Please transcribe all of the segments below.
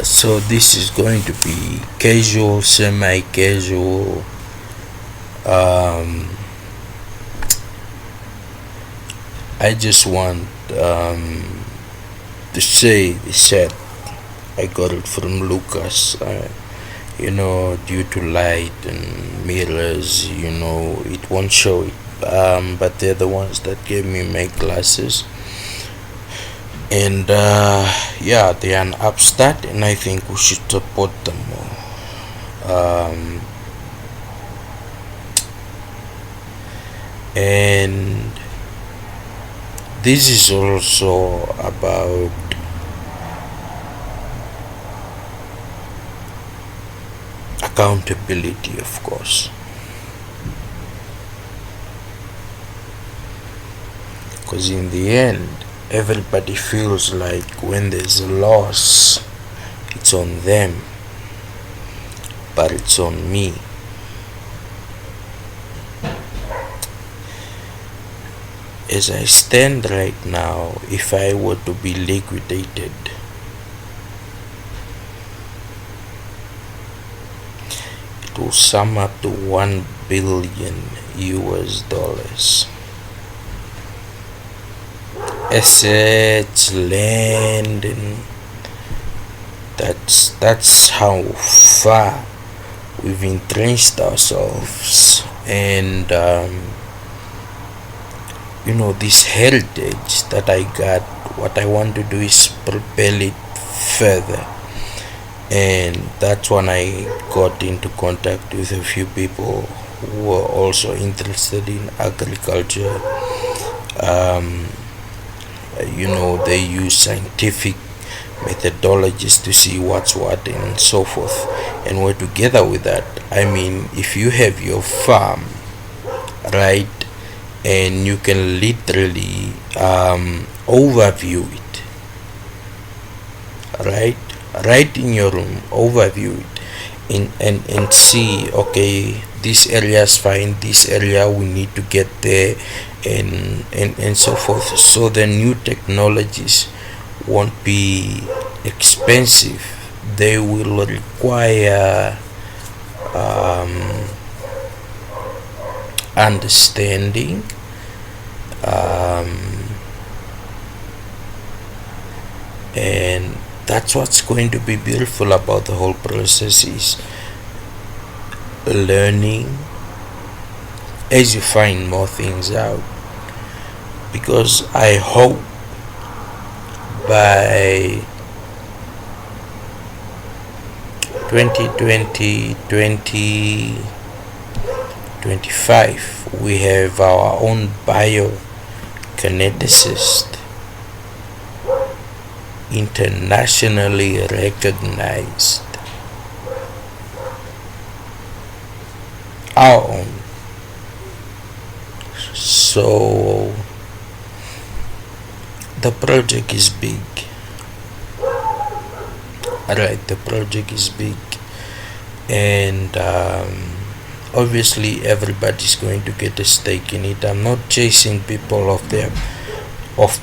So this is going to be casual, semi-casual. Um, I just want to say the set. I got it from Lucas. Due to light and mirrors, it won't show it. But they're the ones that gave me my glasses. And yeah, they are an upstart, and I think we should support them more. And this is also about accountability, of course, because in the end, everybody feels like when there's a loss, it's on them, but it's on me. As I stand right now, if I were to be liquidated, it will sum up to 1 billion US dollars. Assets, land, and that's how far we've entrenched ourselves. And this heritage that I got, what I want to do is propel it further. And that's when I got into contact with a few people who were also interested in agriculture. They use scientific methodologies to see what's what and so forth. And we're together with that. I mean, if you have your farm, right, and you can literally overview it, right in your room, overview it, and see, okay, this area is fine, this area we need to get there, and so forth. So the new technologies won't be expensive. They will require understanding, and that's what's going to be beautiful about the whole process, is learning as you find more things out. Because I hope by 2020, 2025, we have our own biokineticist, internationally recognized, our own. So the project is big. Alright, the project is big, and obviously everybody's going to get a stake in it. I'm not chasing people off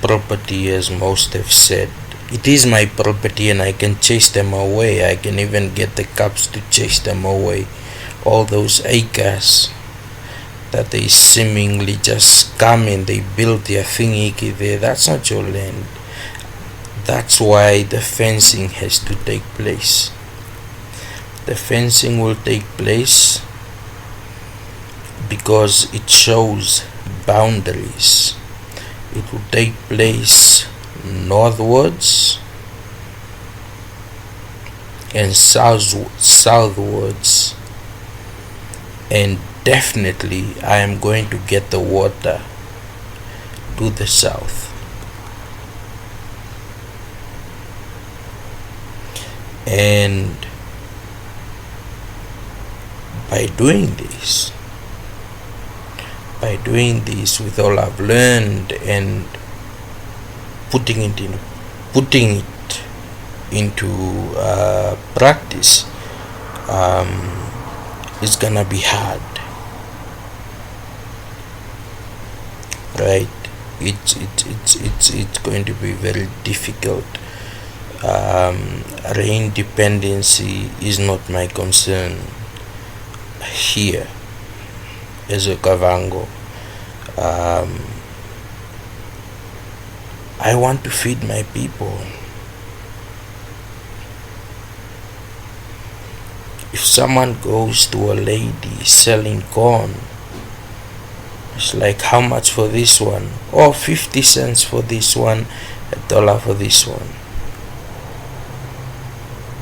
property, as most have said. It is my property and I can chase them away. I can even get the cops to chase them away. All those acres that they seemingly just come and they build their thingy there, that's not your land. That's why the fencing has to take place. The fencing will take place because it shows boundaries. It will take place northwards and southwards, and definitely I am going to get the water to the south. And by doing this with all I've learned and putting it into practice, it's gonna be hard, right? It's going to be very difficult. Rain dependency is not my concern here as a Kavango. I want to feed my people. If someone goes to a lady selling corn, it's like, how much for this one? Oh, 50 cents for this one, $1 for this one.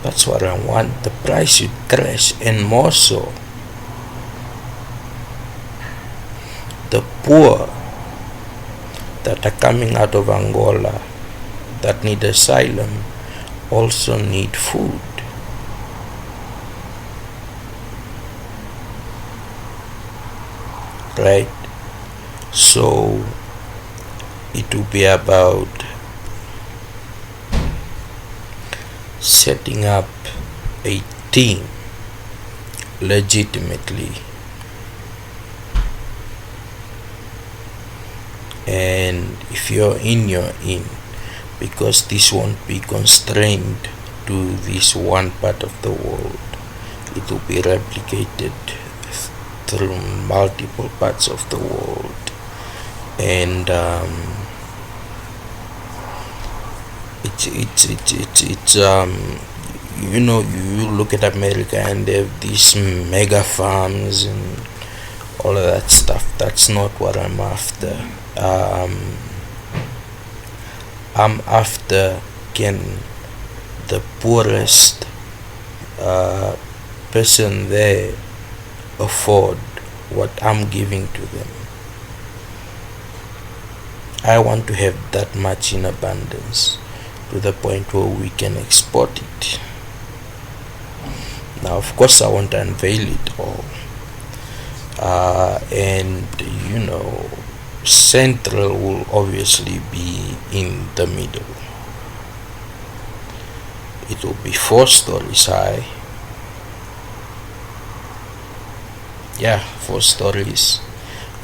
That's what I want. The price should crash, and more so. The poor that are coming out of Angola that need asylum also need food. Right? So it will be about setting up a team legitimately, and if you're in, because this won't be constrained to this one part of the world. It will be replicated through multiple parts of the world. And it's you look at America and they have these mega farms and all of that stuff. That's not what I'm after. I'm after, can the poorest person there afford what I'm giving to them? I want to have that much in abundance to the point where we can export it. Now, of course, I won't unveil it all. And Central will obviously be in the middle. It will be 4 stories high. Yeah, 4 stories.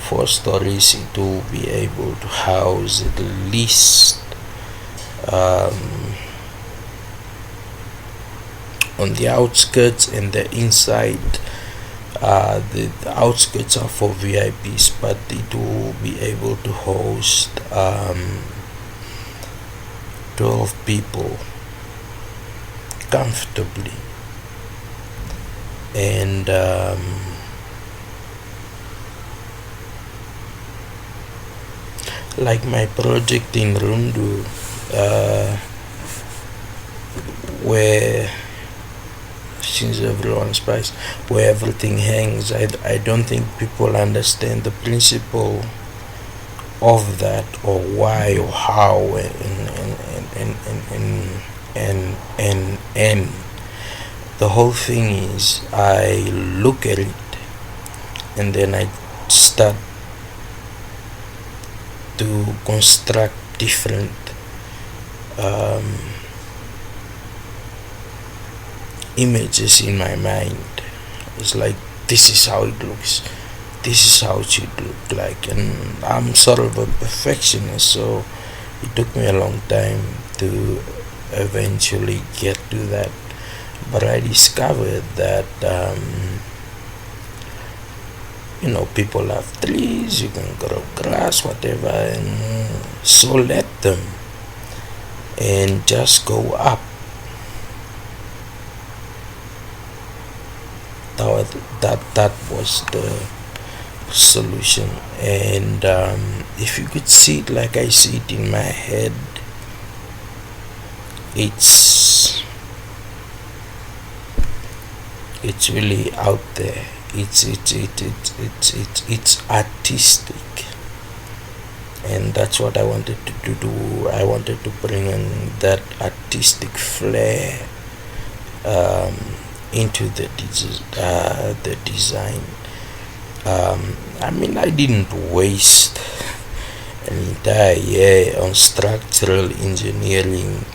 4 stories. It will be able to house at least on the outskirts and the inside. The outskirts are for VIPs, but it will be able to host 12 people comfortably. And like my project in Rundu, where since everyone's price, where everything hangs, I don't think people understand the principle of that, or why, or how, and the whole thing is, I look at it and then I start to construct different images in my mind. It's like, this is how it looks, this is how it should look like, and I'm sort of a perfectionist, so it took me a long time to eventually get to that. But I discovered that people have trees, you can grow grass, whatever, and so let them and just go up. That was the solution. And if you could see it like I see it in my head, it's really out there. It's artistic, and that's what I wanted to do. I wanted to bring in that artistic flair into the design. I didn't waste an entire year on structural engineering,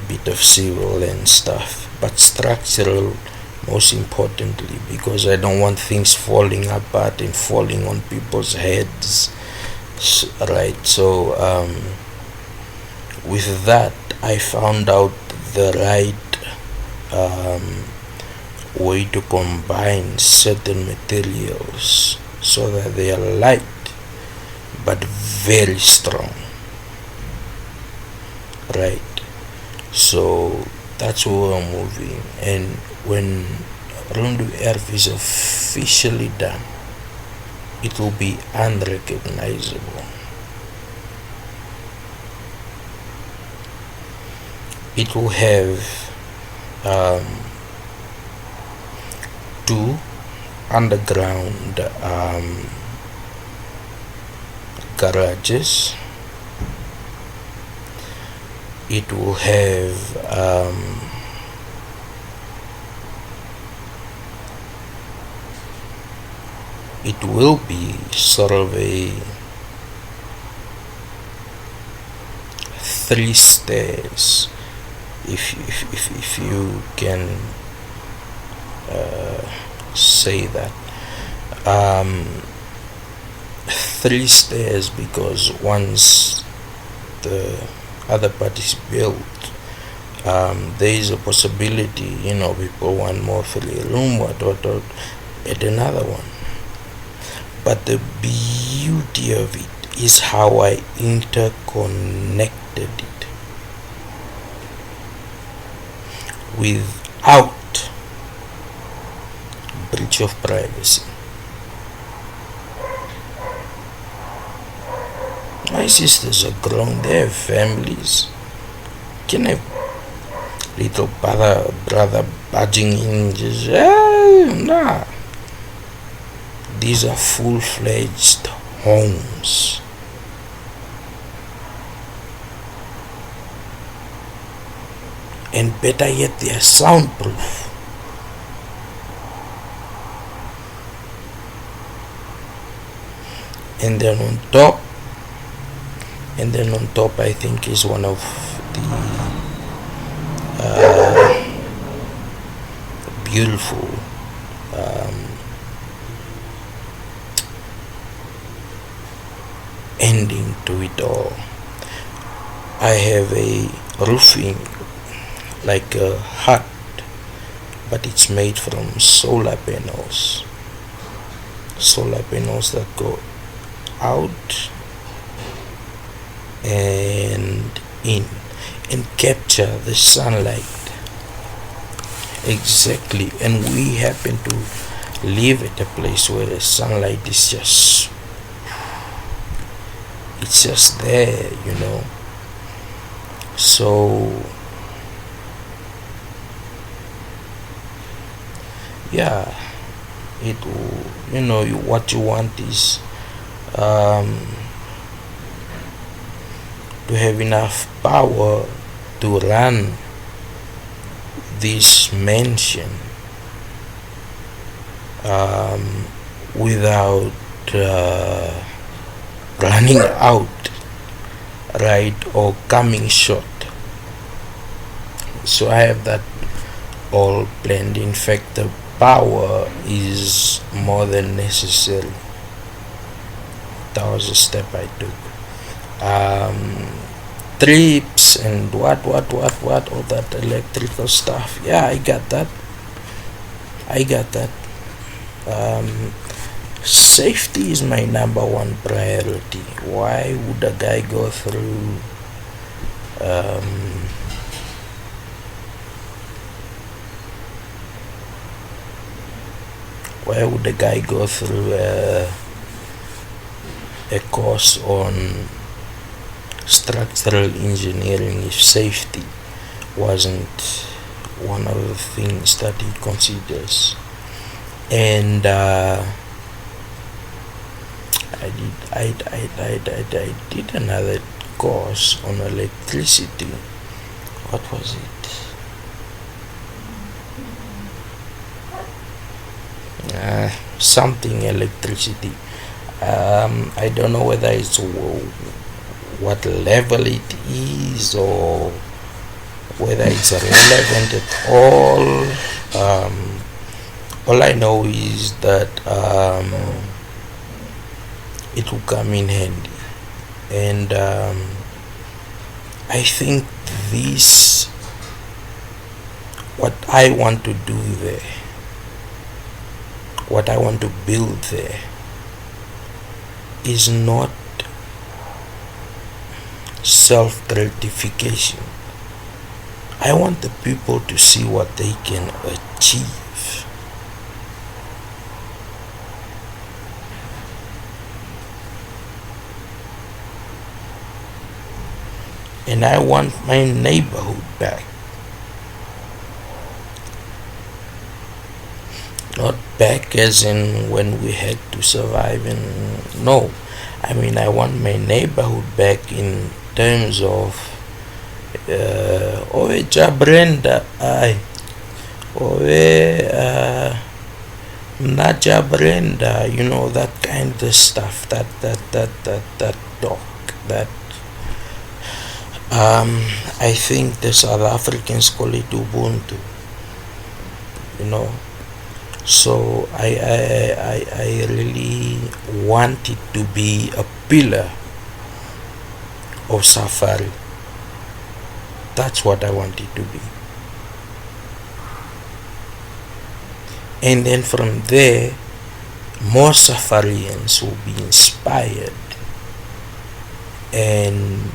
bit of civil and stuff, but structural most importantly, because I don't want things falling apart and falling on people's heads, right? So with that, I found out the right way to combine certain materials so that they are light but very strong, right? So that's where we're moving. And when Rundu Earth is officially done, it will be unrecognizable. It will have two underground garages. It will have it will be sort of a 3 stairs, if you can say that. 3 stairs, because once the other part is built, there is a possibility, people want more free room, what, at another one. But the beauty of it is how I interconnected it without breach of privacy. My sisters are grown, they have families. Can a little brother budging in just, nah. These are full-fledged homes. And better yet, they are soundproof. And then on top, I think is one of the beautiful ending to it all. I have a roofing like a hut, but it's made from solar panels that go out and in and capture the sunlight exactly. And we happen to live at a place where the sunlight is just there, so yeah, what you want is to have enough power to run this mansion without running out, right, or coming short. So I have that all planned. In fact, the power is more than necessary. That was a step I took. Trips and what, all that electrical stuff. Yeah, I got that. Safety is my number one priority. Why would a guy go through a course on structural engineering if safety wasn't one of the things that he considers? And I did another course on electricity. What was it? Something electricity. I don't know whether it's what level it is or whether it's relevant at all. All I know is that it will come in handy, and I think this, what I want to do there, what I want to build there, is not self gratification. I want the people to see what they can achieve. And I want my neighborhood back. Not back as in when we had to survive, and no. I mean, I want my neighborhood back in terms of Owe Jabrenda, I Owe Mnaja Brenda, you know, that kind of stuff, that talk, that I think the South Africans call it Ubuntu, you know. So I really want it to be a pillar of Safari. That's what I want it to be. And then from there, more Safarians will be inspired. And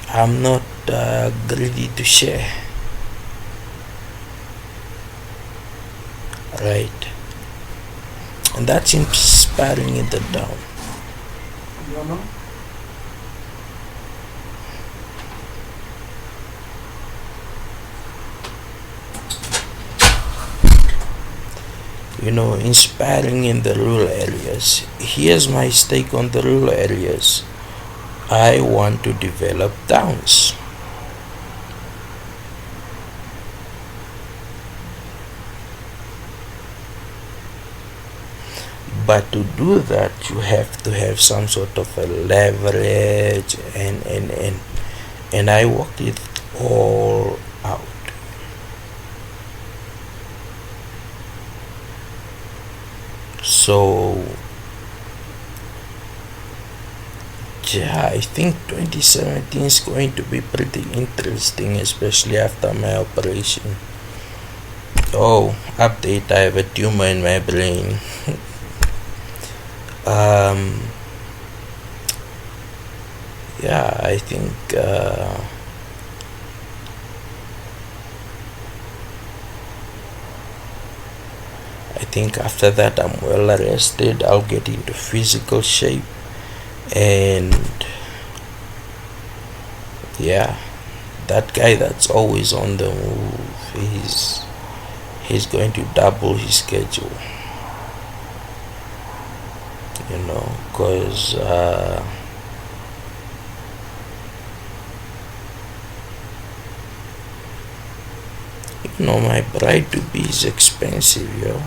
I'm not greedy to share. Right? And that's inspiring in the down. You know, inspiring in the rural areas. Here's my stake on the rural areas. I want to develop towns. But to do that, you have to have some sort of a leverage, and I worked it all out. So yeah, I think 2017 is going to be pretty interesting, especially after my operation. Oh, update, I have a tumor in my brain. Yeah, I think after that I'm well rested. I'll get into physical shape, and yeah, that guy that's always on the move, he's going to double his schedule, you know, because you know, my bride to be is expensive, yo.